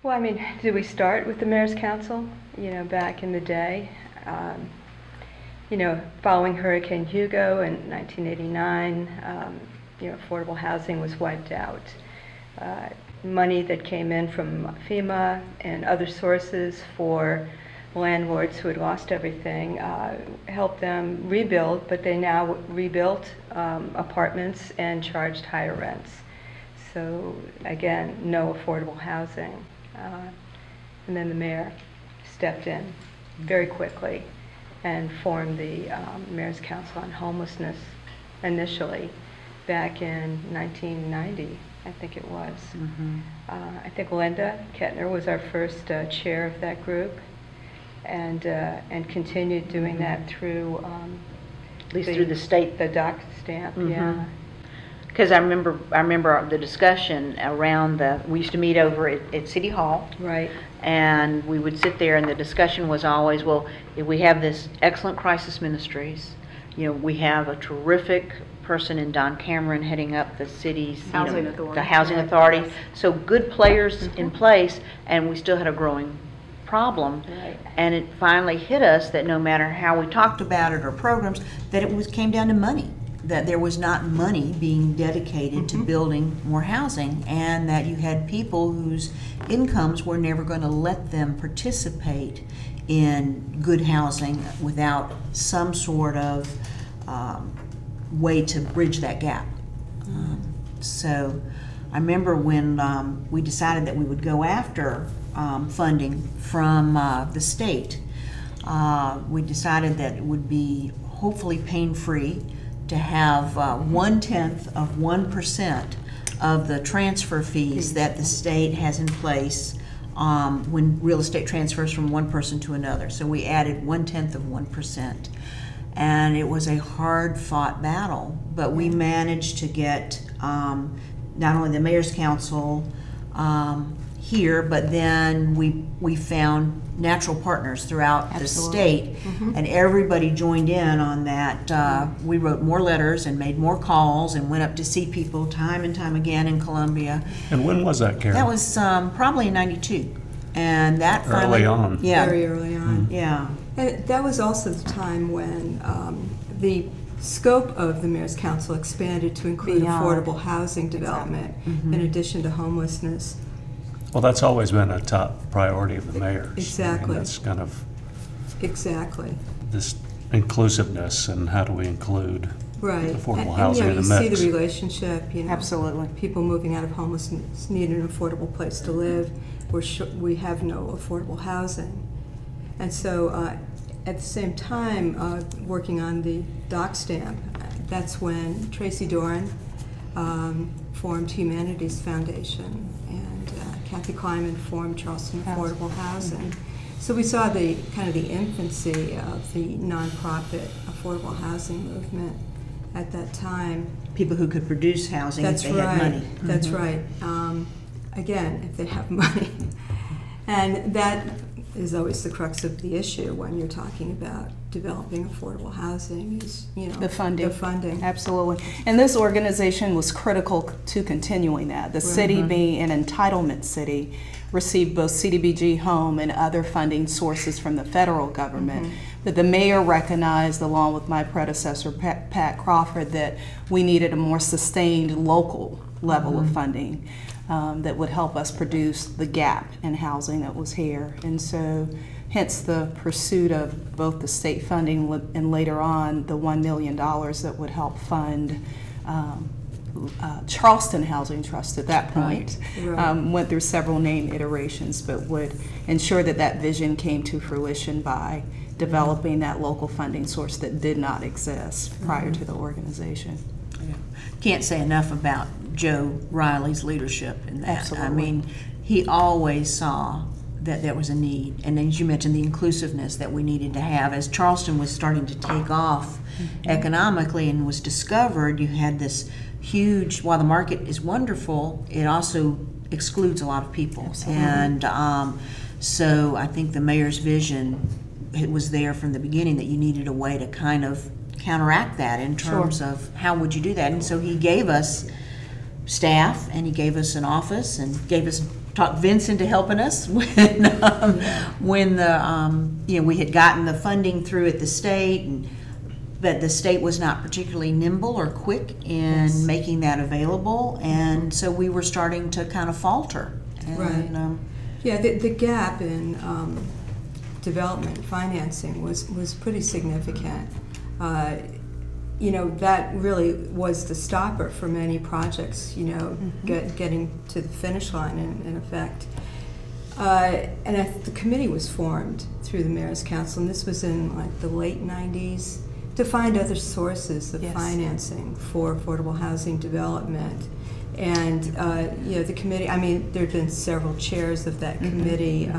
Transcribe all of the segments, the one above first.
Well, I mean, did we start with the Mayor's Council, back in the day? Following Hurricane Hugo in 1989, affordable housing was wiped out. Money that came in from FEMA and other sources for landlords who had lost everything helped them rebuild, but they now rebuilt apartments and charged higher rents. So again, no affordable housing. And then the mayor stepped in very quickly and formed the Mayor's Council on Homelessness initially back in 1990, I think it was. Mm-hmm. I think Linda Kettner was our first chair of that group, and continued doing that through At least through the state. the doc stamp, Mm-hmm. yeah. Because I remember the discussion around we used to meet over at City Hall. Right. And we would sit there, and the discussion was always, well, if we have this excellent crisis ministries, we have a terrific person in Don Cameron heading up the city's Housing authority. the housing authority. Yes. So good players Mm-hmm. in place, and we still had a growing problem. Right. And it finally hit us that no matter how we talked about it or programs, that it came down to money. That there was not money being dedicated to building more housing, and that you had people whose incomes were never going to let them participate in good housing without some sort of way to bridge that gap. So I remember when we decided that we would go after funding from the state, we decided that it would be hopefully pain-free to have 0.1% of the transfer fees that the state has in place when real estate transfers from one person to another. So we added 0.1%. And it was a hard-fought battle, but we managed to get not only the Mayor's Council here, but then we found natural partners throughout the state, and everybody joined in on that. We wrote more letters and made more calls and went up to see people time and time again in Columbia. And when was that, Karen? That was probably in '92, and that Early on. Yeah, Very early on. yeah. And that was also the time when the scope of the Mayor's Council expanded to include Beyond. affordable housing development in addition to homelessness. Well, that's always been a top priority of the mayor's. Exactly. That's kind of Exactly. this inclusiveness, and how do we include Right. affordable housing in you the see mix. the relationship, Absolutely. people moving out of homelessness need an affordable place to live. We have no affordable housing. And so at the same time, working on the doc stamp, that's when Tracy Doran formed Humanities Foundation, and Kathy Kleiman formed Charleston Affordable Housing. So we saw the kind of the infancy of the nonprofit affordable housing movement at that time. People who could produce housing That's if they right. had money. That's right. Again, if they have money. And that is always the crux of the issue when you're talking about developing affordable housing is, The funding. The funding. Absolutely. And this organization was critical to continuing that. The city, being an entitlement city, received both CDBG home and other funding sources from the federal government. But the mayor recognized, along with my predecessor, Pat Crawford, that we needed a more sustained local level of funding that would help us produce the gap in housing that was here. And so hence the pursuit of both the state funding and later on the $1 million that would help fund Charleston Housing Trust at that point. Right. Went through several name iterations, but would ensure that that vision came to fruition by developing that local funding source that did not exist prior to the organization. Can't say enough about Joe Riley's leadership in that. Absolutely. I mean, he always saw that there was a need, and as you mentioned, the inclusiveness that we needed to have. As Charleston was starting to take off economically and was discovered, you had this huge, while the market is wonderful, it also excludes a lot of people. Absolutely. And so I think the mayor's vision, it was there from the beginning that you needed a way to kind of counteract that in terms of how would you do that. And so he gave us staff, and he gave us an office, and gave us talked Vince into helping us when the we had gotten the funding through at the state, but the state was not particularly nimble or quick in making that available, and so we were starting to kind of falter. And, right. Yeah, the gap in development financing was pretty significant. That really was the stopper for many projects, getting to the finish line in effect. The committee was formed through the Mayor's Council, and this was in like the late 90s, to find other sources of financing for affordable housing development. And, the committee, there had been several chairs of that committee.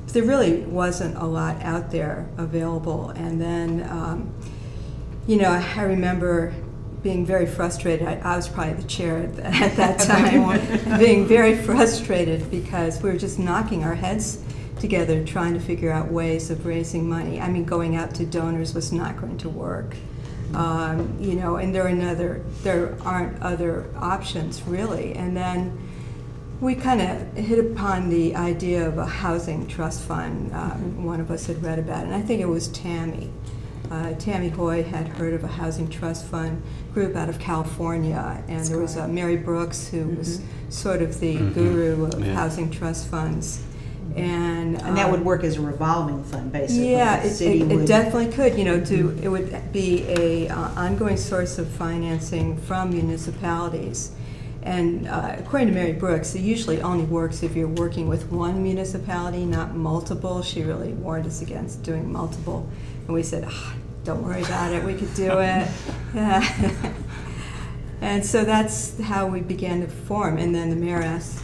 There really wasn't a lot out there available. And then, I remember being very frustrated. I was probably the chair at that time, being very frustrated because we were just knocking our heads together trying to figure out ways of raising money. Going out to donors was not going to work. And there aren't other options really. And then we kind of hit upon the idea of a housing trust fund. One of us had read about it, and I think it was Tammy. Tammy Hoy had heard of a housing trust fund group out of California, and there was Mary Brooks, who was sort of the guru of housing trust funds. And that would work as a revolving fund, basically. Yeah, it definitely could. It would be a ongoing source of financing from municipalities. And according to Mary Brooks, it usually only works if you're working with one municipality, not multiple. She really warned us against doing multiple, and we said, "Don't worry about it. We could do it." Yeah. And so that's how we began to form. And then the mayor asked,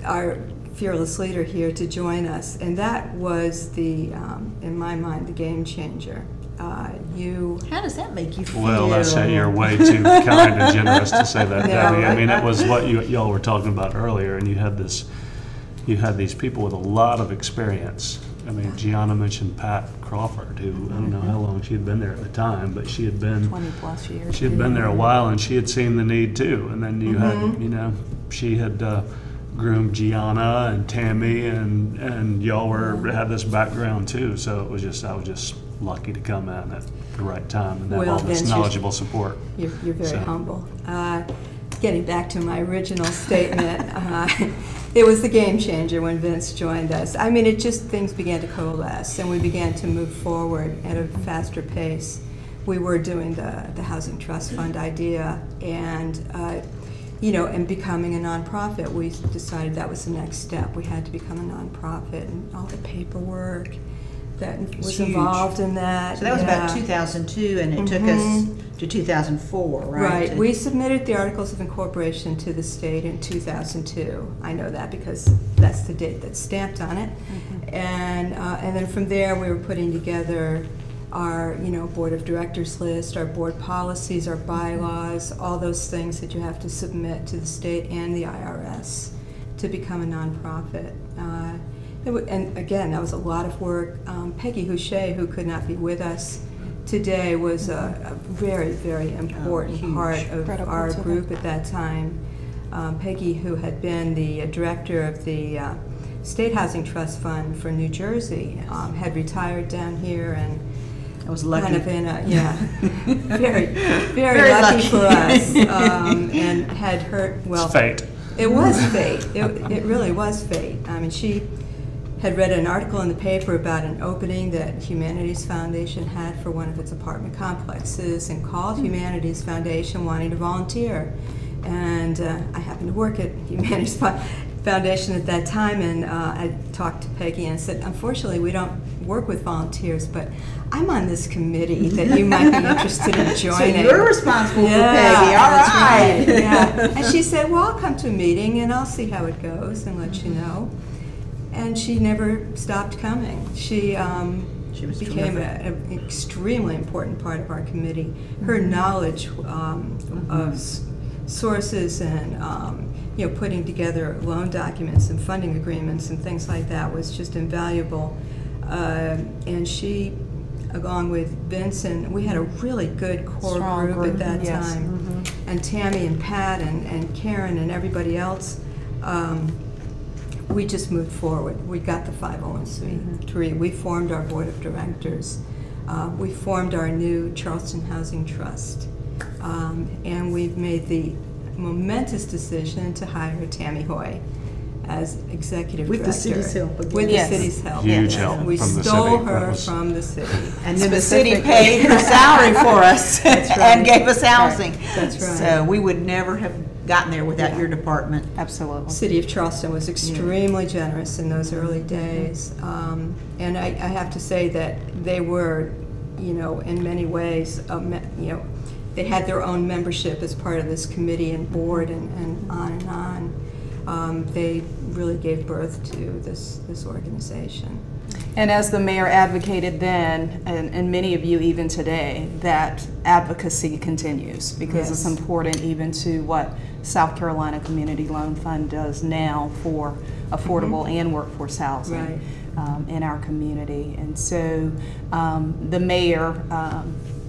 our fearless leader here to join us, and that was in my mind, the game changer. How does that make you feel? Well, you're way too kind and generous to say that, Debbie. It was what y'all were talking about earlier, and you had these people with a lot of experience. Gianna mentioned Pat Crawford, who I don't know how long she had been there at the time, but she had been 20 plus years. She had been there a while, and she had seen the need too. And then you had, she had groomed Gianna and Tammy, and y'all had this background too. So I was just lucky to come in at the right time and have all this knowledgeable support. You're very humble. Getting back to my original statement, it was the game changer when Vince joined us. Things began to coalesce, and we began to move forward at a faster pace. We were doing the housing trust fund idea, and and becoming a nonprofit. We decided that was the next step. We had to become a nonprofit, and all the paperwork that was involved in that. So that was about 2002, and it took us to 2004, right? Right. We submitted the Articles of Incorporation to the state in 2002. I know that because that's the date that's stamped on it. And then from there, we were putting together our board of directors list, our board policies, our bylaws, all those things that you have to submit to the state and the IRS to become a nonprofit. And again, that was a lot of work. Peggy Houchet, who could not be with us today, was a very, very important part of our group at that time. Peggy, who had been the director of the State Housing Trust Fund for New Jersey, had retired down here, and I was lucky. Kind of in very, very lucky for us, and had heard, well, it's fate. It was fate. It really was fate. She had read an article in the paper about an opening that Humanities Foundation had for one of its apartment complexes, and called Humanities Foundation wanting to volunteer. And I happened to work at Humanities Foundation at that time, and I talked to Peggy and said, unfortunately, we don't work with volunteers, but I'm on this committee that you might be interested in joining. So you're responsible for Peggy, all right. Yeah. And she said, well, I'll come to a meeting and I'll see how it goes and let you know. And she never stopped coming. She became an extremely important part of our committee. Her knowledge of sources and putting together loan documents and funding agreements and things like that was just invaluable. And she, along with Vincent, we had a really good core group at that time. and Tammy and Pat and Karen and everybody else, we just moved forward. We got the 501c3. We formed our board of directors. We formed our new Charleston Housing Trust. And we've made the momentous decision to hire Tammy Hoy as executive With director. the city's help again. With Yes. the city's help. Huge yes. help We from the stole city. her That was- from the city. And then the city paid her salary for us That's right. and gave us housing. That's right. So we would never have gotten there without your department. Absolutely. City of Charleston was extremely generous in those early days. And I have to say that they were, you know, in many ways, you know, they had their own membership as part of this committee and board and on and on. They really gave birth to this organization. And as the mayor advocated then, and many of you even today, that advocacy continues because it's Yes. important even to what South Carolina Community Loan Fund does now for affordable and workforce housing Right. in our community. And so the mayor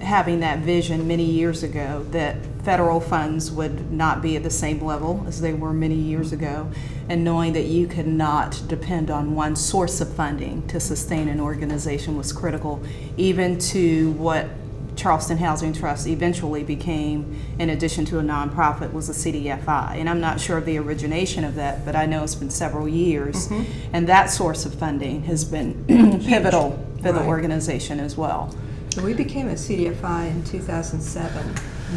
having that vision many years ago that federal funds would not be at the same level as they were many years ago, and knowing that you could not depend on one source of funding to sustain an organization was critical, even to what Charleston Housing Trust eventually became, in addition to a nonprofit, was a CDFI. And I'm not sure of the origination of that, but I know it's been several years. And that source of funding has been pivotal for the Right. organization as well. So we became a CDFI in 2007.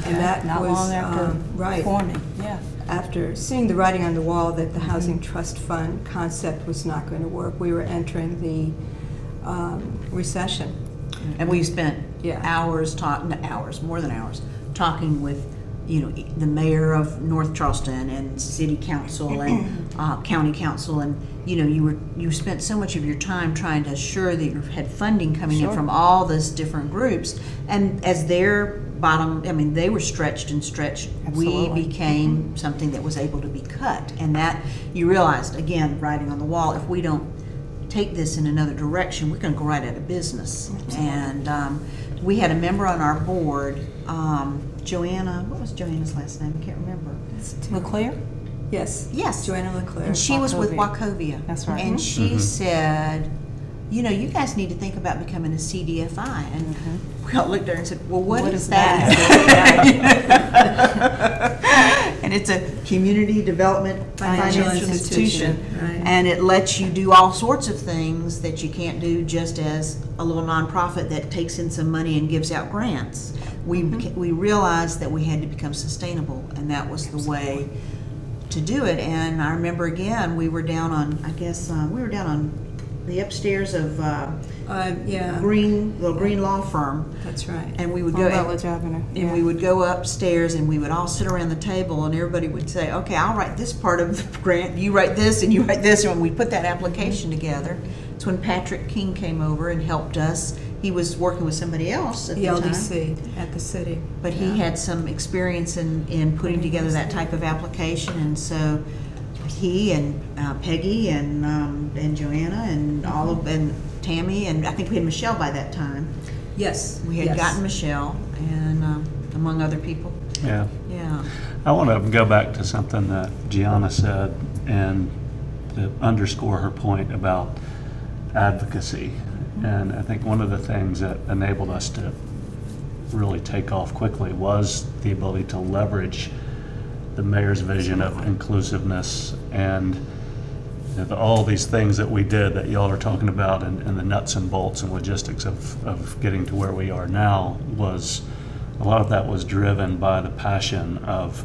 And that not was, long after right. forming. Yeah. After seeing the writing on the wall that the Housing Trust Fund concept was not going to work, we were entering the recession. And we spent Yeah. more than hours, talking with, you know, the mayor of North Charleston and city council and county council, and you know, you spent so much of your time trying to assure that you had funding coming in from all those different groups, and as their bottom, I mean, they were stretched and stretched. Absolutely. We became something that was able to be cut, and that you realized, again, writing on the wall, if we don't take this in another direction, we're going to go right out of business. And we had a member on our board, Joanna. What was Joanna's last name? I can't remember. LeClaire? Yes. Yes. Joanna LeClaire. And she was with Wachovia. Wachovia. That's right. And she said, you know, you guys need to think about becoming a CDFI. And we all looked at her and said, well, what is that? And it's a community development financial institution. Right. And it lets you do all sorts of things that you can't do just as a little nonprofit that takes in some money and gives out grants. We realized that we had to become sustainable, and that was the way to do it. And I remember, again, we were down on, we were down on the upstairs of Yeah. Green Law Firm, That's right. and we would On go Rutledge Avenue. and we would go upstairs, and we would all sit around the table, and everybody would say, okay, I'll write this part of the grant, you write this, and you write this. And when we put that application together, it's when Patrick King came over and helped us. He was working with somebody else at The the time, LDC at the city. but he had some experience in putting together that type of application, and so he and Peggy and Joanna and all of, and Tammy, and I think we had Michelle by that time. Yes. We had gotten Michelle, and among other people. Yeah. Yeah. I want to go back to something that Gianna said and to underscore her point about advocacy. And I think one of the things that enabled us to really take off quickly was the ability to leverage the mayor's vision of inclusiveness and all these things that we did that y'all are talking about, and the nuts and bolts and logistics of getting to where we are now. Was a lot of that was driven by the passion of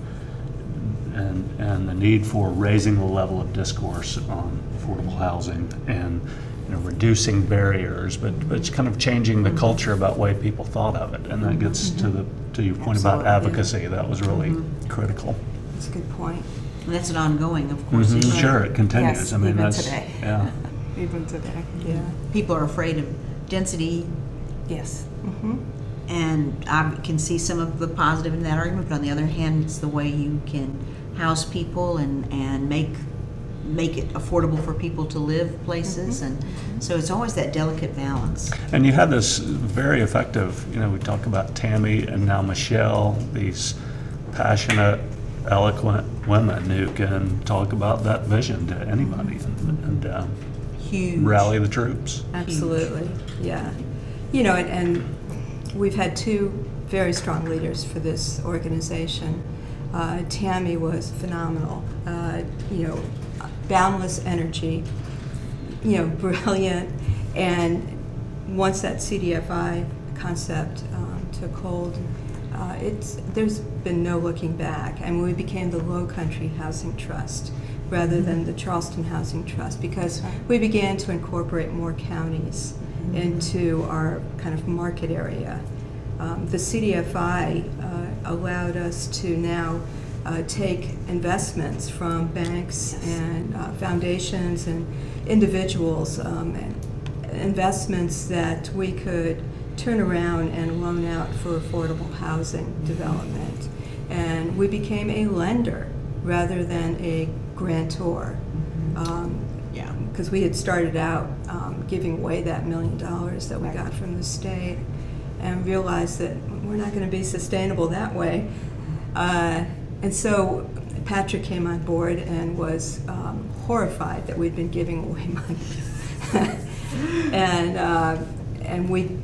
and the need for raising the level of discourse on affordable housing and, you know, reducing barriers, but it's kind of changing the culture about the way people thought of it, and that gets to your point about Absolutely. advocacy. That was really critical. That's a good point. And that's an ongoing, of course, issue. Sure, it continues. Yes, I mean, even that's today. yeah. Even today. Yeah. People are afraid of density, Yes. and I can see some of the positive in that argument, but on the other hand, it's the way you can house people and make it affordable for people to live places, and so it's always that delicate balance. And you had this very effective, you know, we talk about Tammy and now Michelle, these passionate, eloquent women who can talk about that vision to anybody and Huge. rally the troops. Absolutely, yeah. You know, and we've had two very strong leaders for this organization. Tammy was phenomenal. You know, boundless energy, you know, brilliant. And once that CDFI concept took hold, there's been no looking back. And we became the Low Country Housing Trust rather than the Charleston Housing Trust, because we began to incorporate more counties into our kind of market area. The CDFI allowed us to now take investments from banks and foundations and individuals, and investments that we could turn around and loan out for affordable housing development. And we became a lender rather than a grantor. Yeah. Because we had started out giving away that $1 million that we got from the state, and realized that we're not going to be sustainable that way. And so Patrick came on board and was horrified that we'd been giving away money. And we,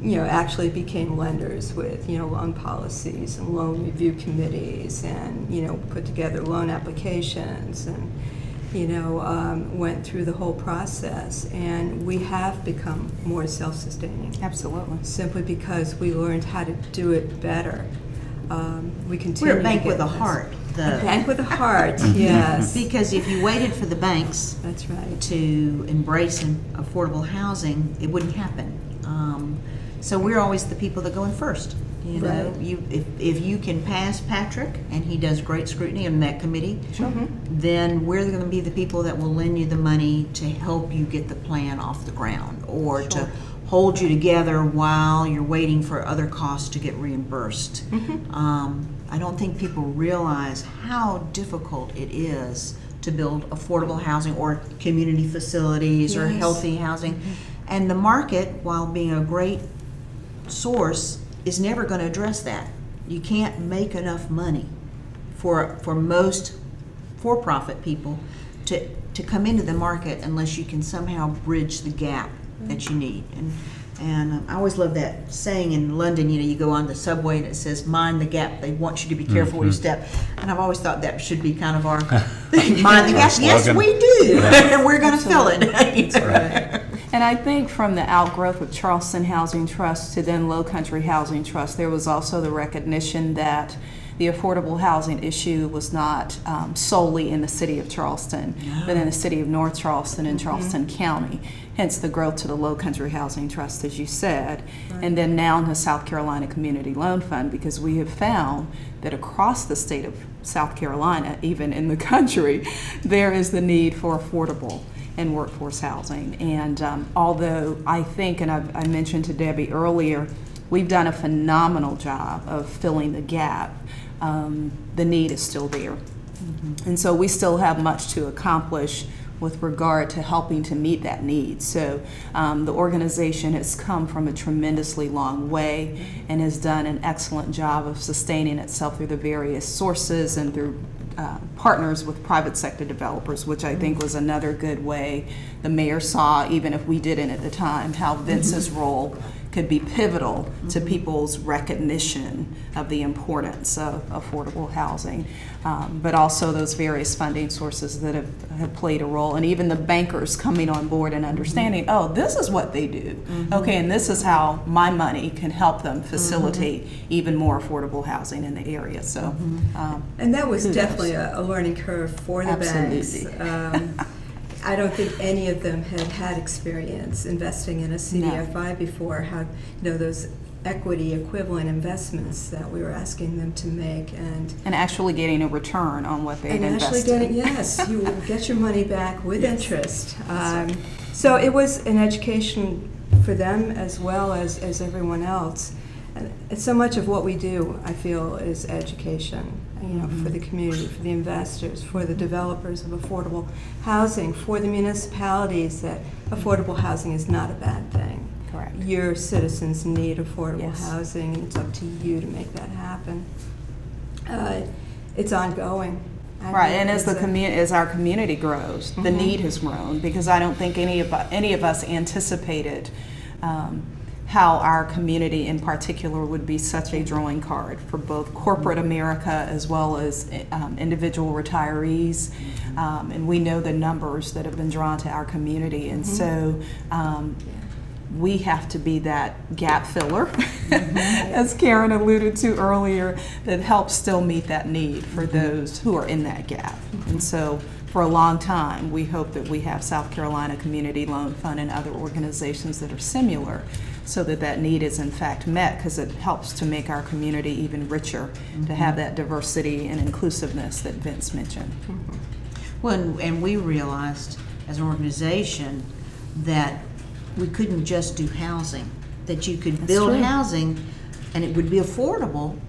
you know, actually became lenders with, you know, loan policies and loan review committees, and, you know, put together loan applications, and, you know, went through the whole process. And we have become more self-sustaining. Absolutely. Simply because we learned how to do it better. We continue. We're a bank to with get a heart. A bank with a heart, yes. Because if you waited for the banks That's right. to embrace affordable housing, it wouldn't happen. So we're always the people that go in first. You know, Right. if you can pass Patrick, and he does great scrutiny on that committee, then we're going to be the people that will lend you the money to help you get the plan off the ground, or to hold you together while you're waiting for other costs to get reimbursed. I don't think people realize how difficult it is to build affordable housing or community facilities or healthy housing. And the market, while being a great source, is never going to address that. You can't make enough money for most for-profit people to come into the market unless you can somehow bridge the gap that you need. And I always love that saying in London, you know, you go on the subway and it says, mind the gap. They want you to be careful where you step. And I've always thought that should be kind of our thing. Mind the gap. Yes, we do. And we're going to fill it. That's right. And I think from the outgrowth of Charleston Housing Trust to then Low Country Housing Trust, there was also the recognition that the affordable housing issue was not solely in the city of Charleston, but in the city of North Charleston and Charleston County. Hence the growth to the Low Country Housing Trust, as you said, and then now in the South Carolina Community Loan Fund, because we have found that across the state of South Carolina, even in the country, there is the need for affordable and workforce housing. And although I think, and I mentioned to Debbie earlier, we've done a phenomenal job of filling the gap, the need is still there. And so we still have much to accomplish with regard to helping to meet that need. So the organization has come from a tremendously long way and has done an excellent job of sustaining itself through the various sources and through partners with private sector developers, which I think was another good way. The mayor saw, even if we didn't at the time, how Vince's role could be pivotal to people's recognition of the importance of affordable housing, but also those various funding sources that have played a role, and even the bankers coming on board and understanding, oh, this is what they do, okay, and this is how my money can help them facilitate even more affordable housing in the area. So, and that was definitely a learning curve for the banks. I don't think any of them had experience investing in a CDFI before. How, you know, those equity equivalent investments that we were asking them to make, and actually getting a return on what they've invested. And actually getting, yes, you will get your money back with interest. So it was an education for them as well as everyone else. And so much of what we do, I feel, is education. You know, for the community, for the investors, for the developers of affordable housing, for the municipalities, that affordable housing is not a bad thing. Correct. Your citizens need affordable housing, and it's up to you to make that happen. it's ongoing. Right, and as as our community grows, the need has grown, because I don't think any of us anticipated how our community in particular would be such a drawing card for both corporate America as well as individual retirees, and we know the numbers that have been drawn to our community, and so we have to be that gap filler, as Karen alluded to earlier, that helps still meet that need for those who are in that gap. And so for a long time, we hope that we have South Carolina Community Loan Fund and other organizations that are similar, so that that need is in fact met, because it helps to make our community even richer, to have that diversity and inclusiveness that Vince mentioned. Well, and we realized as an organization that we couldn't just do housing, that you could build housing and it would be affordable,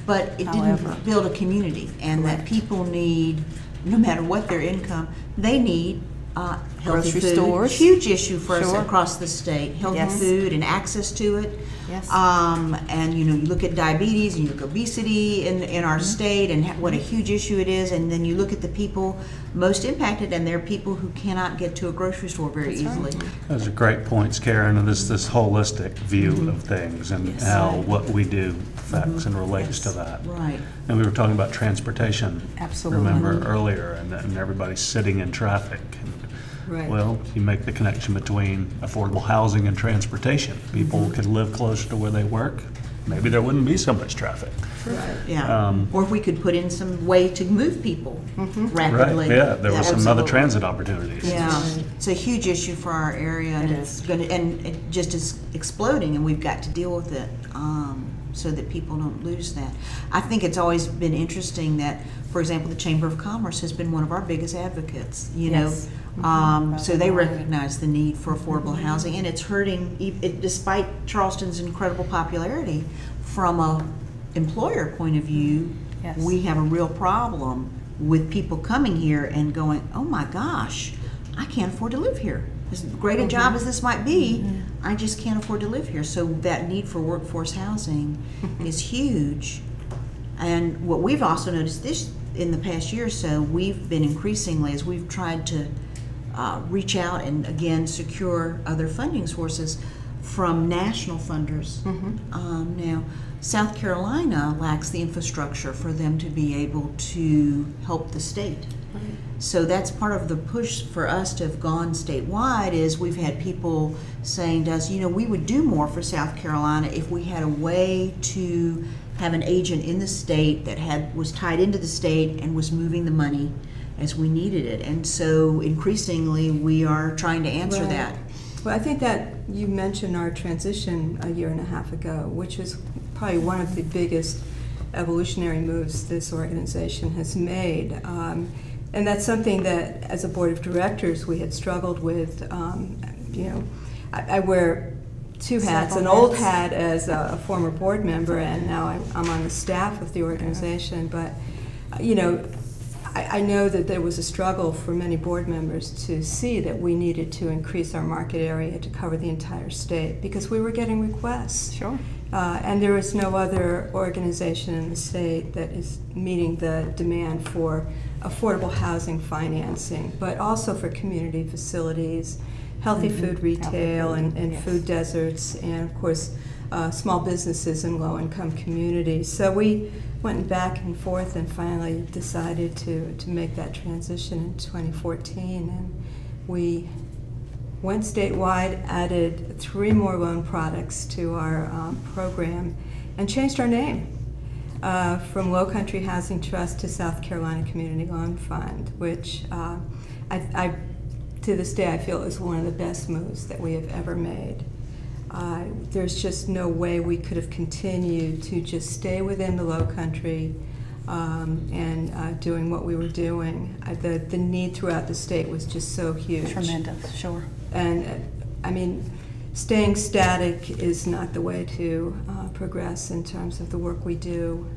but it didn't build a community, and that people need, no matter what their income, they need healthy Grocery food. stores. Huge issue for us across the state. Healthy Yes. food and access to it. Yes. And you look at diabetes and you look at obesity in our state, and what a huge issue it is. And then you look at the people most impacted, and they're people who cannot get to a grocery store very easily. Those are great points, Karen, and this holistic view of things, and how what we do affects and relates to that. Right. And we were talking about transportation. Absolutely. Remember earlier, and everybody sitting in traffic. Right. Well, you make the connection between affordable housing and transportation. People could live closer to where they work. Maybe there wouldn't be so much traffic. Right. Yeah. Or if we could put in some way to move people rapidly. Right, yeah, there were some other Absolutely. transit opportunities. Yeah, it's a huge issue for our area, and it just is exploding, and we've got to deal with it, so that people don't lose that. I think it's always been interesting that, for example, the Chamber of Commerce has been one of our biggest advocates, Yes. so they recognize the need for affordable housing, and it's hurting, despite Charleston's incredible popularity, from a employer point of view. Yes. We have a real problem with people coming here and going, oh my gosh, I can't afford to live here. As great a job as this might be, I just can't afford to live here. So that need for workforce housing is huge. And what we've also noticed in the past year or so, we've been increasingly, as we've tried to reach out and again secure other funding sources from national funders. Now, South Carolina lacks the infrastructure for them to be able to help the state. So that's part of the push for us to have gone statewide, is we've had people saying to us, we would do more for South Carolina if we had a way to have an agent in the state that was tied into the state and was moving the money as we needed it. And so increasingly we are trying to answer that. Well, I think that you mentioned our transition a year and a half ago, which was probably one of the biggest evolutionary moves this organization has made. And that's something that, as a board of directors, we had struggled with. I wear two hats, an old hat as a former board member, and now I'm on the staff of the organization. But, I know that there was a struggle for many board members to see that we needed to increase our market area to cover the entire state, because we were getting requests. Sure. And there is no other organization in the state that is meeting the demand for affordable housing financing, but also for community facilities, healthy food retail, and food deserts, and of course small businesses in low-income communities. So we went back and forth and finally decided to make that transition in 2014, and we went statewide, added 3 more loan products to our program, and changed our name from Low Country Housing Trust to South Carolina Community Loan Fund, which I to this day I feel is one of the best moves that we have ever made. There's just no way we could have continued to just stay within the Low Country and doing what we were doing. The need throughout the state was just so huge. Tremendous, sure. And staying static is not the way to progress in terms of the work we do.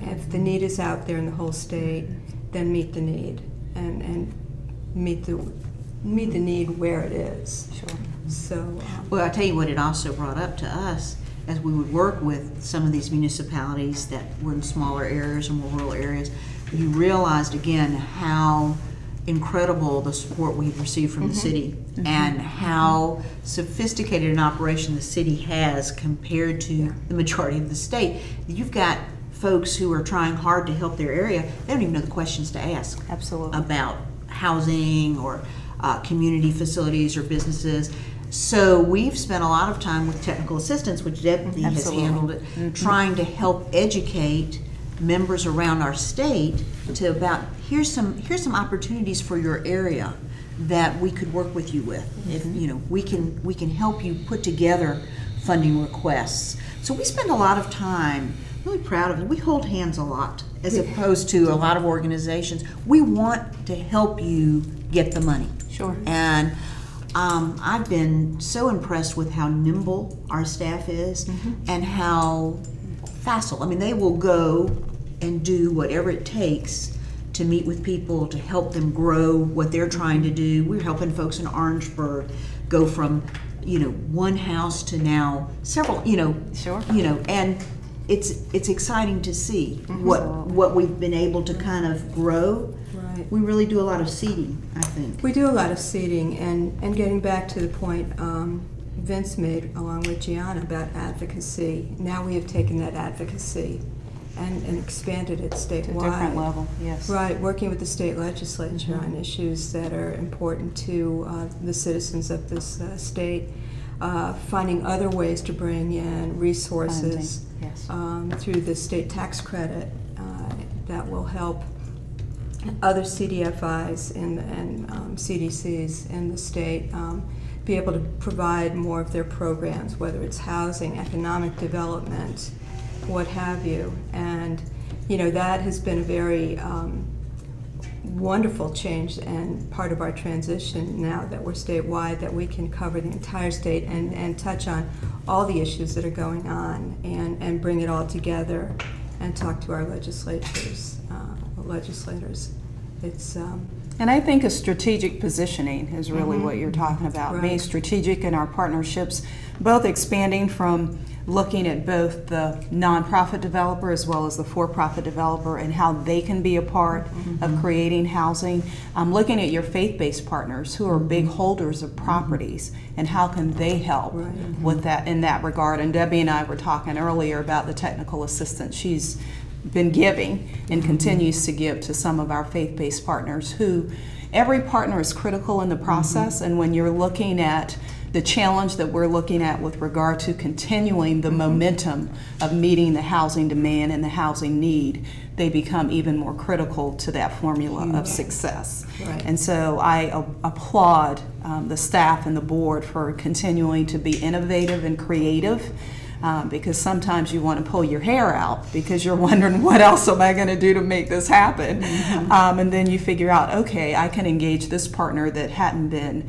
If the need is out there in the whole state, then meet the need and meet the need where it is. Sure. So, Well, I'll tell you what it also brought up to us as we would work with some of these municipalities that were in smaller areas or more rural areas, you realized again how incredible the support we've received from the city and how sophisticated an operation the city has compared to the majority of the state. You've got folks who are trying hard to help their area. They don't even know the questions to ask. Absolutely. About housing or community facilities or businesses. So we've spent a lot of time with technical assistance, which Debbie has handled it, trying to help educate members around our state to about here's some opportunities for your area that we could work with you with. If you know, we can help you put together funding requests. So we spend a lot of time. Really proud of it. We hold hands a lot as opposed to a lot of organizations. We want to help you get the money. Sure. And I've been so impressed with how nimble our staff is and how facile. I mean, they will go and do whatever it takes to meet with people, to help them grow what they're trying to do. We're helping folks in Orangeburg go from, one house to now several, Sure. And it's exciting to see what we've been able to kind of grow. Right. We really do a lot of seeding, I think. We do a lot of seeding, and getting back to the point Vince made along with Gianna about advocacy. Now we have taken that advocacy and expanded it statewide. To a different level, yes. Right, working with the state legislature on issues that are important to the citizens of this state, finding other ways to bring in resources through the state tax credit that will help other CDFIs and CDCs in the state be able to provide more of their programs, whether it's housing, economic development, what have you. And that has been a very wonderful change and part of our transition now that we're statewide, that we can cover the entire state and touch on all the issues that are going on and bring it all together and talk to our legislators. It's and I think a strategic positioning is really what you're talking about. Right. Being strategic in our partnerships, both expanding from looking at both the nonprofit developer as well as the for-profit developer and how they can be a part of creating housing. Looking at your faith-based partners who are big holders of properties and how can they help with that in that regard. And Debbie and I were talking earlier about the technical assistance she's been giving and continues to give to some of our faith-based partners who every partner is critical in the process. And when you're looking at the challenge that we're looking at with regard to continuing the momentum of meeting the housing demand and the housing need, they become even more critical to that formula of success. Right. And so I applaud the staff and the board for continuing to be innovative and creative. Because sometimes you want to pull your hair out because you're wondering what else am I going to do to make this happen, and then you figure out, okay, I can engage this partner that hadn't been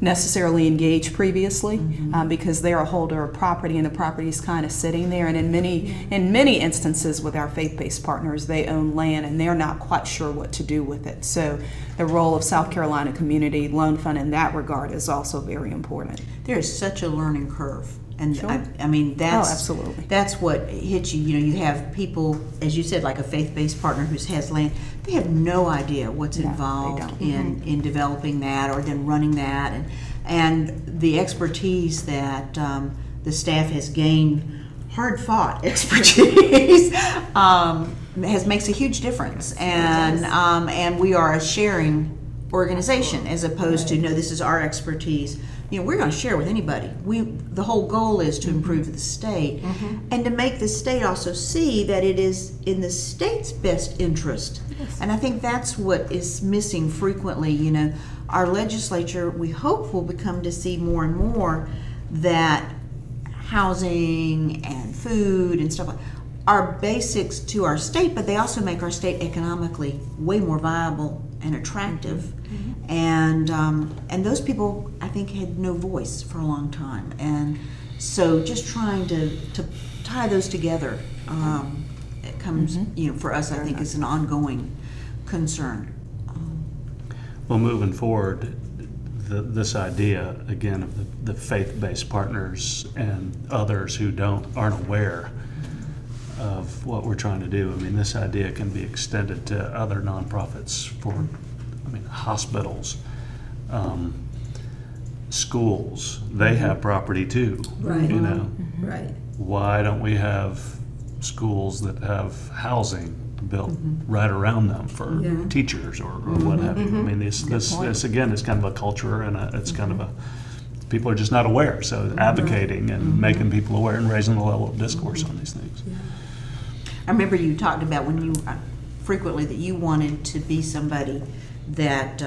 necessarily engaged previously because they're a holder of property and the property is kind of sitting there. And in many instances with our faith-based partners, they own land and they're not quite sure what to do with it. So the role of South Carolina Community Loan Fund in that regard is also very important. There is such a learning curve. And Sure. I mean, absolutely. That's what hits you. You have people, as you said, like a faith-based partner who has land. They have no idea what's involved in developing that or then running that, and the expertise that the staff has gained, hard-fought expertise, makes a huge difference. And we are a sharing organization as opposed to no, this is our expertise. We're going to share with anybody. The whole goal is to improve the state and to make the state also see that it is in the state's best interest. Yes. And I think that's what is missing frequently. Our legislature, we hope, will become to see more and more that housing and food and stuff like are basics to our state, but they also make our state economically way more viable and attractive. And those people, I think, had no voice for a long time. And so just trying to tie those together, it comes, for us, I think, is an ongoing concern. Well, moving forward, this idea again of the faith-based partners and others who aren't aware of what we're trying to do. I mean, this idea can be extended to other nonprofits for, I mean, hospitals, schools. They have property too. Right. You know, Right. why don't we have schools that have housing built right around them for Yeah. teachers or what have you? I mean, this again is kind of a culture, and it's kind of a, people are just not aware. So advocating and making people aware and raising the level of discourse on these things. Yeah. I remember you talked about when you frequently that you wanted to be somebody that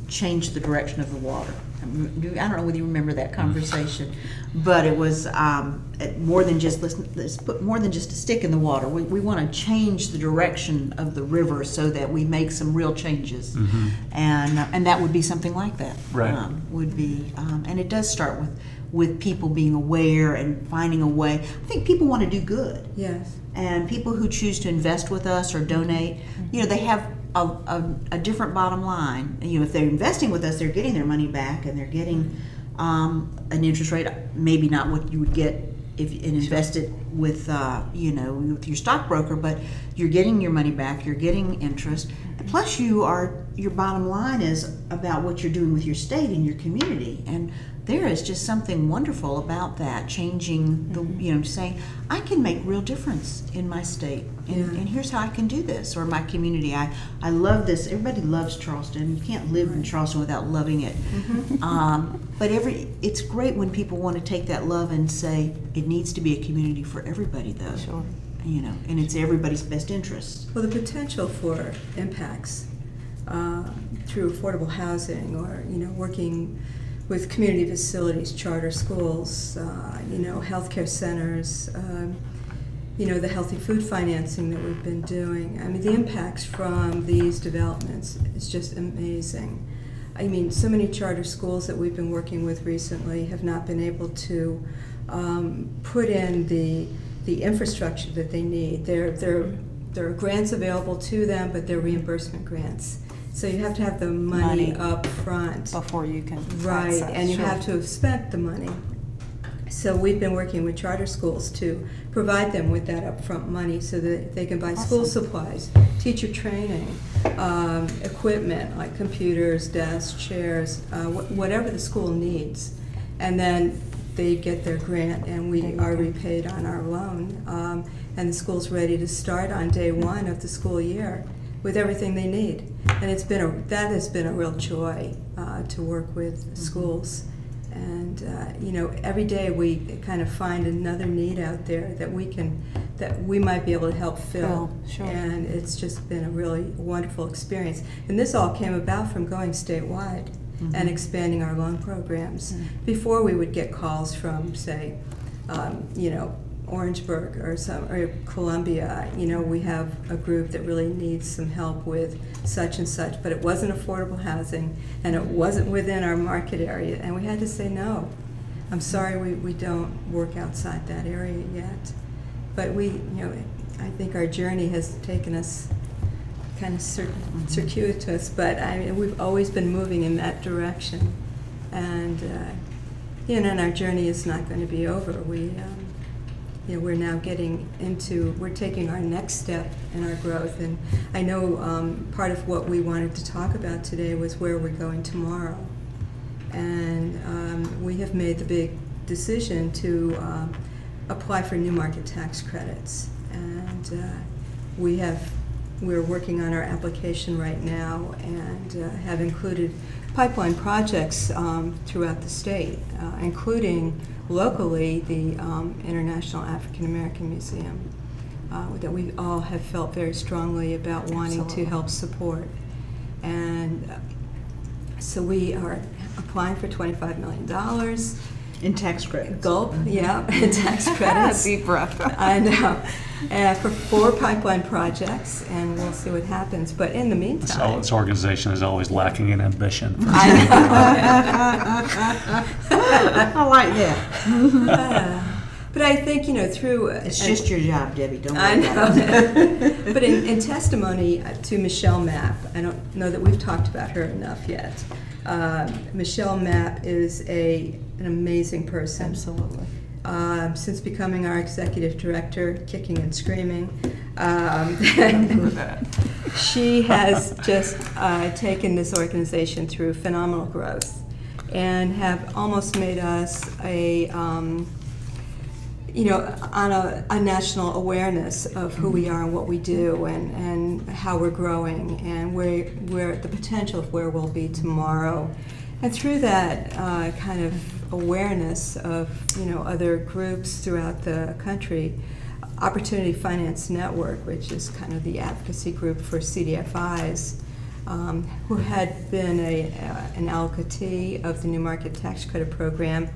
changed the direction of the water. I don't know whether you remember that conversation, but it was more than just let's put more than just a stick in the water. We want to change the direction of the river so that we make some real changes, and that would be something like that. Right. Would be, and it does start with people being aware and finding a way. I think people want to do good. Yes. And people who choose to invest with us or donate, you know, they have a different bottom line. You know, if they're investing with us, they're getting their money back, and they're getting an interest rate, maybe not what you would get if you invested with, you know, with your stockbroker, but you're getting your money back, you're getting interest. Plus, your bottom line is about what you're doing with your state and your community, and there is just something wonderful about that, changing the, you know, saying, I can make real difference in my state, and here's how I can do this, or my community. I love this. Everybody loves Charleston. You can't live in Charleston without loving it. But it's great when people want to take that love and say, it needs to be a community for everybody, though. Sure. You know, and it's everybody's best interest. Well, the potential for impacts through affordable housing, or, you know, working with community facilities, charter schools, you know, healthcare centers, you know, the healthy food financing that we've been doing. I mean, the impacts from these developments is just amazing. I mean, so many charter schools that we've been working with recently have not been able to put in the infrastructure that they need. There are grants available to them, but they're reimbursement grants. So you have to have the money up front. Before you can Right, access, and you sure. have to have spent the money. So we've been working with charter schools to provide them with that upfront money so that they can buy school supplies, teacher training, equipment like computers, desks, chairs, whatever the school needs. And then they get their grant, and we are repaid on our loan. And the school's ready to start on day one of the school year with everything they need. And that has been a real joy to work with schools. And you know, every day we kind of find another need out there that we might be able to help fill. Sure. And it's just been a really wonderful experience. And this all came about from going statewide and expanding our loan programs. Before, we would get calls from, say, you know, Orangeburg or Columbia, you know, we have a group that really needs some help with such and such, but it wasn't affordable housing, and it wasn't within our market area, and we had to say no. I'm sorry, we don't work outside that area yet. But you know, I think our journey has taken us kind of circuitous, but I mean, we've always been moving in that direction. And you know, and our journey is not going to be over. You know, we're now we're taking our next step in our growth. And I know part of what we wanted to talk about today was where we're going tomorrow. And we have made the big decision to apply for new market tax credits. And we're working on our application right now, and have included pipeline projects throughout the state, including locally the International African American Museum, that we all have felt very strongly about wanting to help support. And so we are applying for $25 million. In tax credits. Gulp, yeah, in tax credits. Deep breath. I know. For 4 pipeline projects, and we'll see what happens. But in the meantime, This organization is always lacking in ambition. I I like that. know. But I think, you know, through It's just your job, Debbie. Don't I worry about it. know. But in testimony to Michelle Mapp, I don't know that we've talked about her enough yet. Michelle Mapp is an amazing person. Absolutely. Since becoming our executive director, kicking and screaming, she has just taken this organization through phenomenal growth and have almost made us a, you know, on a national awareness of who we are and what we do and how we're growing and where the potential of where we'll be tomorrow. And through that kind of awareness of, you know, other groups throughout the country, Opportunity Finance Network, which is kind of the advocacy group for CDFIs, who had been an allocatee of the New Market Tax Credit Program,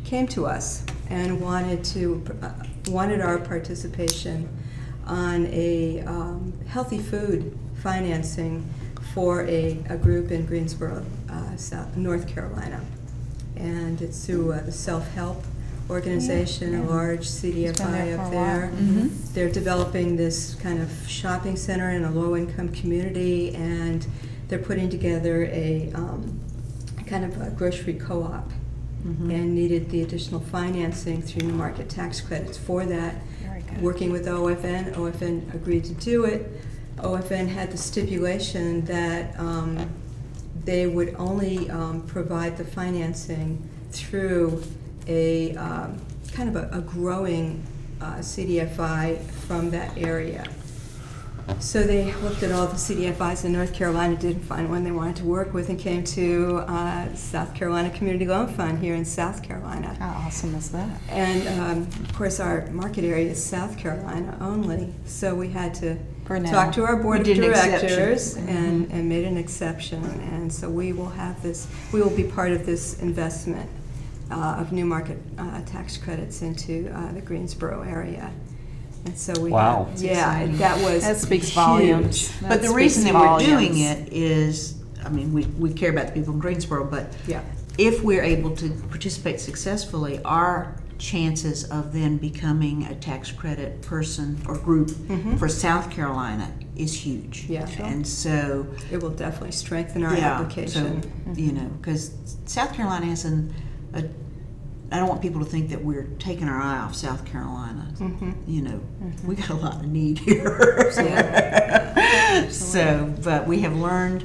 came to us and wanted our participation on a healthy food financing for a group in Greensboro, North Carolina. And it's through the Self-Help organization, a large CDFI up there. They're developing this kind of shopping center in a low-income community, and they're putting together a kind of a grocery co-op, and needed the additional financing through New Market Tax Credits for that. Very good. Working with OFN, OFN agreed to do it. OFN had the stipulation that they would only provide the financing through a kind of a growing CDFI from that area. So they looked at all the CDFIs in North Carolina, didn't find one they wanted to work with, and came to South Carolina Community Loan Fund here in South Carolina. How awesome is that? And of course our market area is South Carolina only, so we had to For now. talk to our board of We did an directors exception. and made an exception. And so we will have this, we will be part of this investment of New Market tax credits into the Greensboro area. And so we Wow. have, yeah, that was That speaks huge. volumes. But the reason that we're doing it is, I mean, we care about the people in Greensboro, but Yeah. if we're able to participate successfully, our chances of then becoming a tax credit person or group for South Carolina is huge. Yeah. Sure. And so, It will definitely strengthen our yeah, application. so, you know, because South Carolina has I don't want people to think that we're taking our eye off South Carolina. You know, we got a lot of need here. So, but we have learned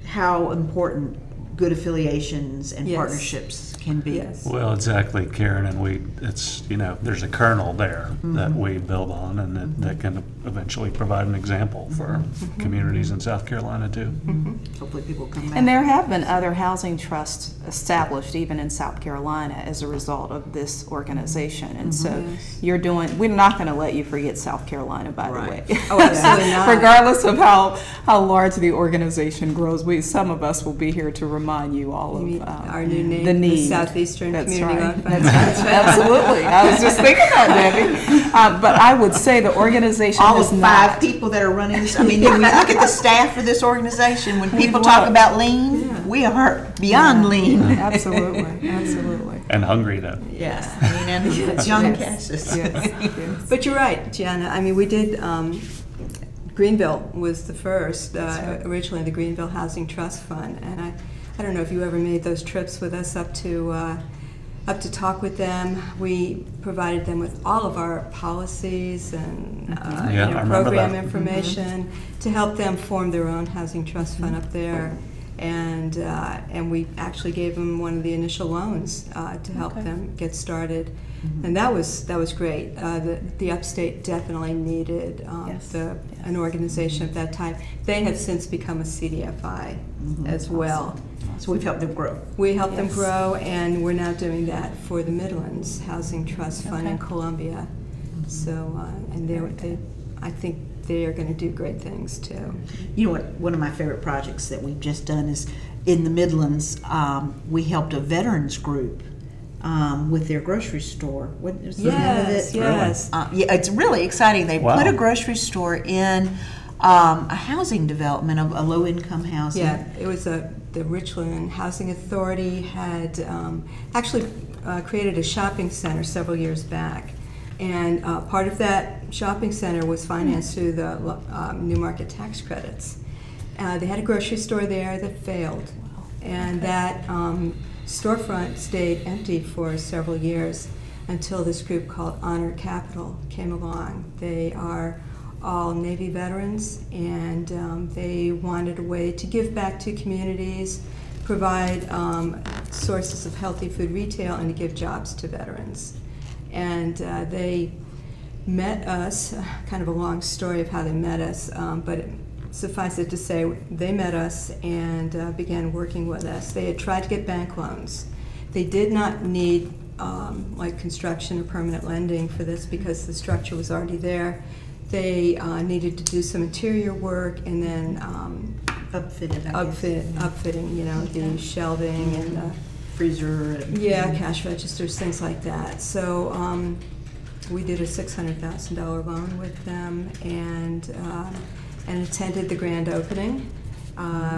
how important good affiliations and Yes. partnerships can be. Yes. Well, exactly, Karen, and it's, you know, there's a kernel there that we build on, and that can eventually provide an example for communities in South Carolina too. Hopefully people come back. And there have been other housing trusts established even in South Carolina as a result of this organization. And so we're not going to let you forget South Carolina, by Right. the way. Oh, absolutely not. Regardless of how large the organization grows, some of us will be here to remind you all You mean of our new name, the the need. Southeastern That's Community right. Loan Fund. That's right. Absolutely. I was just thinking that, Debbie. But I would say the organization all is of not. 5 people that are running this. I mean, when we look at the staff for this organization, when people talk look. about lean, we are beyond lean. Absolutely. Absolutely. And hungry to. Yes, I mean, and John Cassis. Yes. But you're right, Gianna. I mean, we did, Greenville was the first, originally the Greenville Housing Trust Fund. And I don't know if you ever made those trips with us up to talk with them. We provided them with all of our policies and Yeah, I remember program that. information to help them form their own housing trust fund up there. And we actually gave them one of the initial loans to help them get started. And that was great. The upstate definitely needed an organization of that type. They have since become a CDFI as well. So we've helped them grow. We helped them grow, and we're now doing that for the Midlands Housing Trust Fund in Columbia. So, and I think they are going to do great things too. You know what? One of my favorite projects that we've just done is in the Midlands. We helped a veterans group with their grocery store. What is the name of it? Yes. Yeah, it's really exciting. They Wow. put a grocery store in a housing development, a low-income housing. Yeah, it was the Richland Housing Authority had actually created a shopping center several years back. And part of that shopping center was financed through the New Market tax credits. They had a grocery store there that failed. And that storefront stayed empty for several years until this group called Honor Capital came along. They are all Navy veterans, and they wanted a way to give back to communities, provide sources of healthy food retail, and to give jobs to veterans. And they met us, kind of a long story of how they met us, but suffice it to say, they met us and began working with us. They had tried to get bank loans. They did not need like construction or permanent lending for this because the structure was already there. They needed to do some interior work and then upfitting, you know, the shelving and the freezer. Yeah, cash registers, things like that. So we did a $600,000 loan with them and attended the grand opening.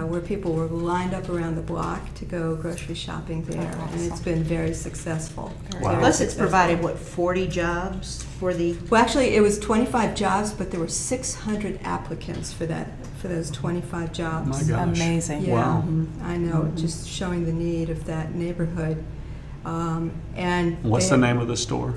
Where people were lined up around the block to go grocery shopping there, and it's been very successful. Wow. Plus, it's provided, what, 40 jobs for the... Well, actually, it was 25 jobs, but there were 600 applicants for those 25 jobs. My gosh. Amazing. Yeah, Wow. I know, just showing the need of that neighborhood. And What's the name of the store?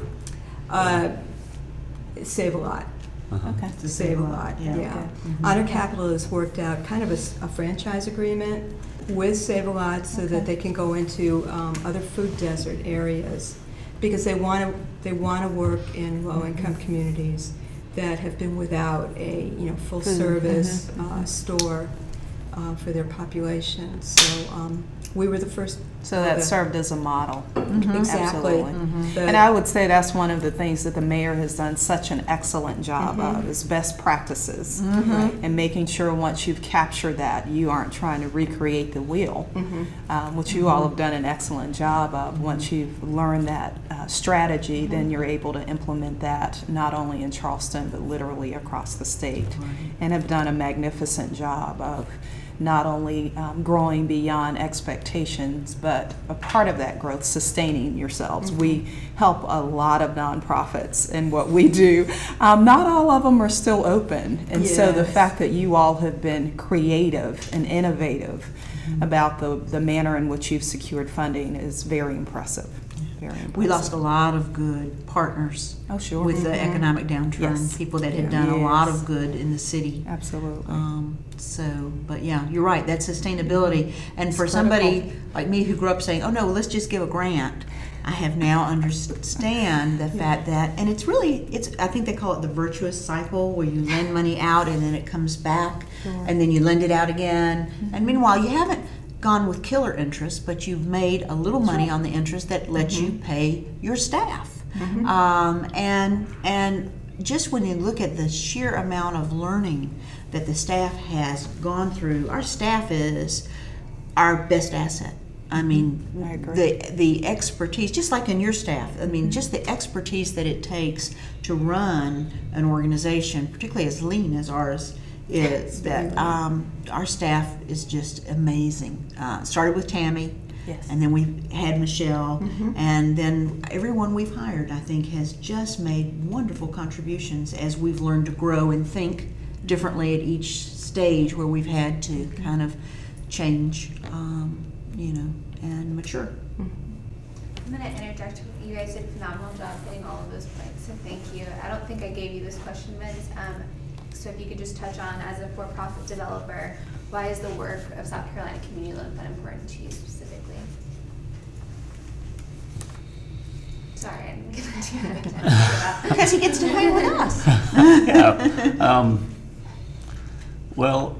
Save a Lot. Okay. To save a lot, yeah. Okay. Honor Capital has worked out kind of a franchise agreement with Save a Lot so that they can go into other food desert areas because they want to work in low-income communities that have been without a full-service store for their population. So we were the first. So that served as a model. Exactly. Absolutely. And I would say that's one of the things that the mayor has done such an excellent job of is best practices and making sure once you've captured that you aren't trying to recreate the wheel, which you all have done an excellent job of. Once you've learned that strategy, then you're able to implement that not only in Charleston but literally across the state, and have done a magnificent job of not only growing beyond expectations, but a part of that growth, sustaining yourselves. We help a lot of nonprofits in what we do. Not all of them are still open, and so the fact that you all have been creative and innovative about the manner in which you've secured funding is very impressive. Very impressive. We lost a lot of good partners with the economic downturn, people that had done a lot of good in the city. Absolutely. But yeah, you're right, that sustainability. And for somebody like me who grew up saying, oh no, let's just give a grant, I have now understand the fact that, and it's I think they call it the virtuous cycle, where you lend money out and then it comes back, and then you lend it out again. And meanwhile, you haven't gone with killer interest, but you've made a little money on the interest that lets you pay your staff. And just when you look at the sheer amount of learning that the staff has gone through, our staff is our best asset. I mean, I agree. the expertise, just like in your staff, I mean, just the expertise that it takes to run an organization, particularly as lean as ours is, that our staff is just amazing. Started with Tammy, and then we've had Michelle, and then everyone we've hired, I think, has just made wonderful contributions as we've learned to grow and think differently at each stage where we've had to kind of change, and mature. I'm going to interject. You guys did a phenomenal job hitting all of those points, so thank you. I don't think I gave you this question, Vince. So if you could just touch on, as a for-profit developer, why is the work of South Carolina Community Loan Fund important to you specifically? Sorry, I didn't give it to you. Because he gets to hang with us. Well,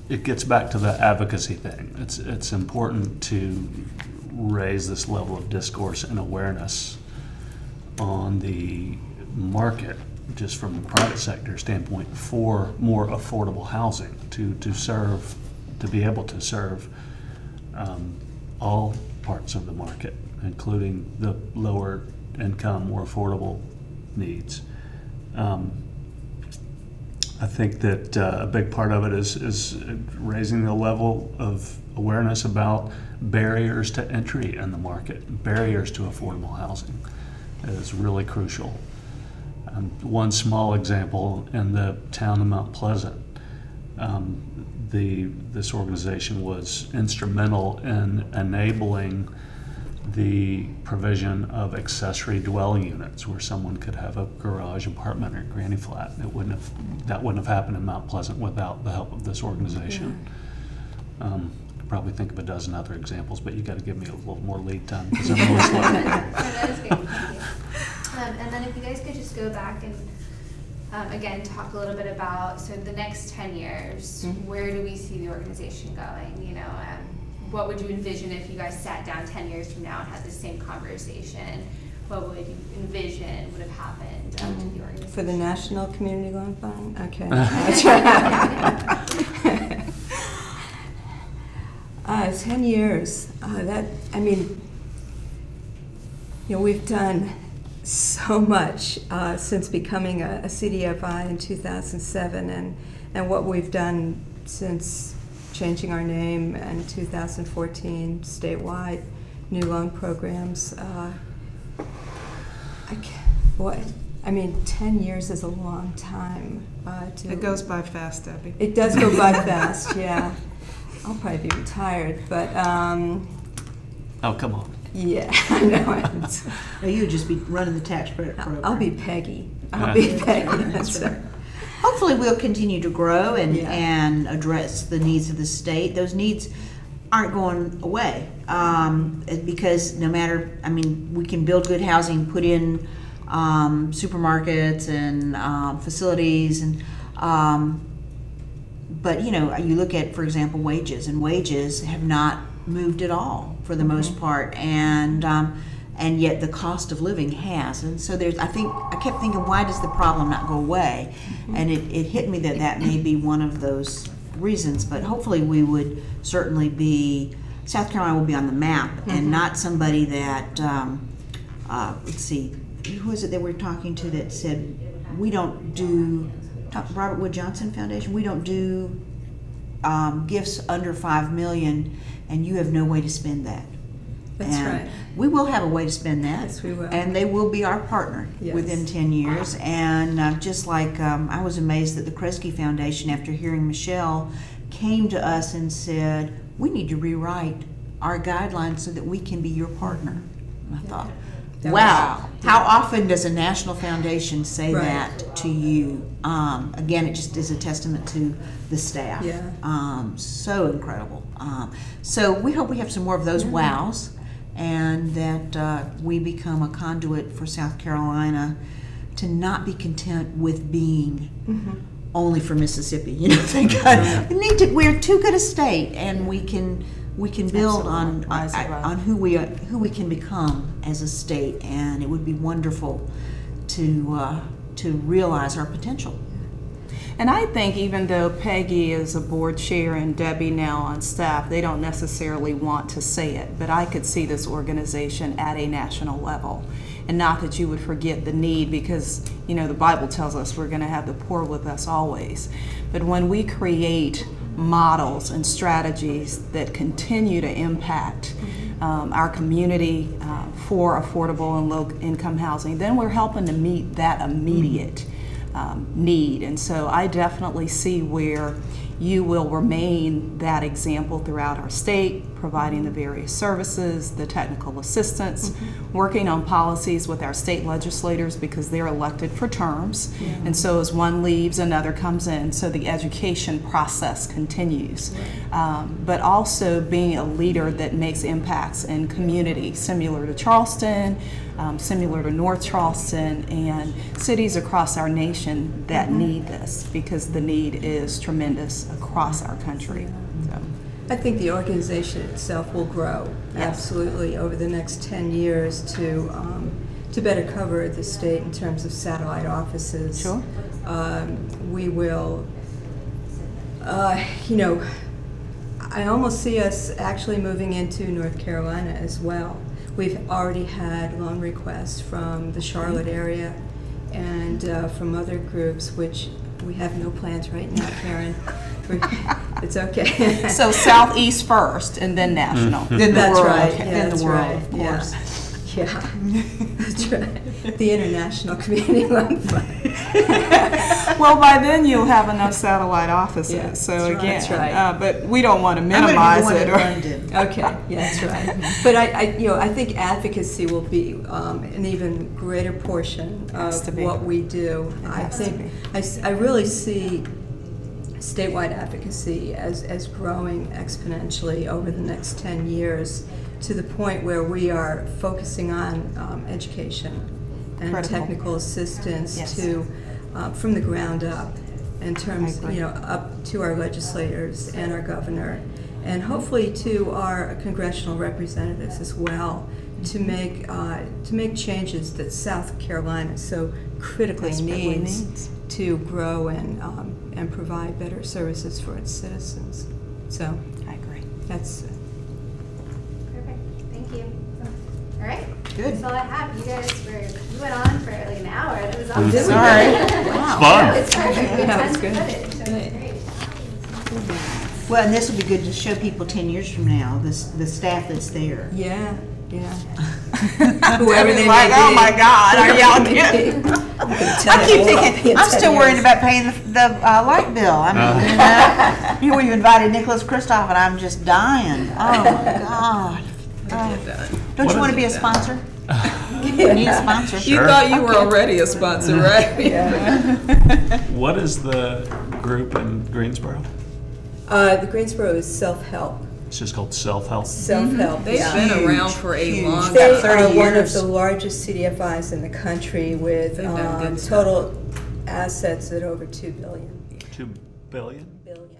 it gets back to the advocacy thing. It's important to raise this level of discourse and awareness on the market, just from a private sector standpoint, for more affordable housing to be able to serve all parts of the market, including the lower income, more affordable needs. I think that a big part of it is raising the level of awareness about barriers to entry in the market. Barriers to affordable housing is really crucial. One small example, in the town of Mount Pleasant, this organization was instrumental in enabling the provision of accessory dwelling units where someone could have a garage apartment or granny flat. That wouldn't have happened in Mount Pleasant without the help of this organization. Could probably think of a dozen other examples, but you got to give me a little more lead time because I'm always slow. That is great, thank you. And then if you guys could just go back and again talk a little bit about, so the next 10 years, where do we see the organization going? You know, what would you envision if you guys sat down 10 years from now and had the same conversation? What would you envision would have happened to the organization? For the National Community Loan Fund? Okay. 10 years. We've done so much since becoming a CDFI in 2007, and what we've done since changing our name in 2014 statewide, new loan programs. 10 years is a long time. It goes by fast, Debbie. It does go by fast, yeah. I'll probably be retired, but Oh, come on. yeah, I know. Or you would just be running the tax credit program. I'll be Peggy. I'll be Peggy. That's right. Hopefully we'll continue to grow and address the needs of the state. Those needs aren't going away because no matter, we can build good housing, put in supermarkets and facilities, and but you look at, for example, wages, and wages have not moved at all for the most part, and yet the cost of living has. And so I kept thinking, why does the problem not go away? And it hit me that may be one of those reasons. But hopefully we would certainly South Carolina will be on the map, and not somebody that, let's see, who is it that we're talking to that said, we don't do, Robert Wood Johnson Foundation, we don't do gifts under $5 million, and you have no way to spend that. That's right. We will have a way to spend that. Yes, we will. And they will be our partner within 10 years. And just like I was amazed that the Kresge Foundation, after hearing Michelle, came to us and said, we need to rewrite our guidelines so that we can be your partner. And I thought, wow, how often does a national foundation say that to you? Again, it just is a testament to the staff. Yeah. So incredible. So we hope we have some more of those wows, and that we become a conduit for South Carolina to not be content with being only for Mississippi. Thank God. We're too good a state, and we can build on who we can become as a state, and it would be wonderful to realize our potential. And I think even though Peggy is a board chair and Debbie now on staff, they don't necessarily want to say it, but I could see this organization at a national level. And not that you would forget the need, because the Bible tells us we're going to have the poor with us always. But when we create models and strategies that continue to impact our community for affordable and low income housing, then we're helping to meet that immediate need. And so I definitely see where you will remain that example throughout our state, providing the various services, the technical assistance, working on policies with our state legislators because they're elected for terms. And so as one leaves, another comes in, so the education process continues. But also being a leader that makes impacts in community, similar to Charleston, similar to North Charleston, and cities across our nation that need this, because the need is tremendous across our country. So. I think the organization itself will grow absolutely over the next 10 years to better cover the state in terms of satellite offices. Sure. We will, I almost see us actually moving into North Carolina as well. We've already had loan requests from the Charlotte area and from other groups, which we have no plans right now, Karen. It's okay. So Southeast first, and then national. Then the world. Right. Then the world, of course. Yeah, that's right. The International Community Loan Fund. Well, by then you'll have enough satellite offices. Yeah, so that's right. again, That's right. but we don't want to I'm gonna be the minimize one it. in London. Okay, yeah, that's right. But I think advocacy will be an even greater portion Has to of be. what we do. I has to think I really see statewide advocacy as growing exponentially over the next 10 years, to the point where we are focusing on education and Critical. technical assistance Yes. to from the ground up, in terms, I agree. up to our legislators and our governor, and hopefully to our congressional representatives as well, to make changes that South Carolina so critically Desperately needs needs. to grow and provide better services for its citizens. So I agree. that's Perfect, thank you. All right. Good. That's all I have. You went on for like an hour. That was awesome. Sorry. Wow. Fun. No, it's perfect. We Yeah, have it's tons of good. footage, so it's great. Well, and this will be good to show people 10 years from now, the staff that's there. yeah. Whoever they like, may oh be. my God, are y'all kidding? I keep thinking, I'm still worried about paying the light bill. I mean, you know, we've invited Nicholas Kristoff, and I'm just dying. Oh my God. Oh. Don't you want to be a sponsor? You need a sponsor. You Sure. thought you were already a sponsor, right? What is the group in Greensboro? The Greensboro is self-help. It's just called Self-Help. Self-help. They've yeah. been Huge, around for a huge. long They About 30 are one of years. the largest CDFIs in the country, with They've done good stuff. total assets at over $2 billion. 2 billion? Billion.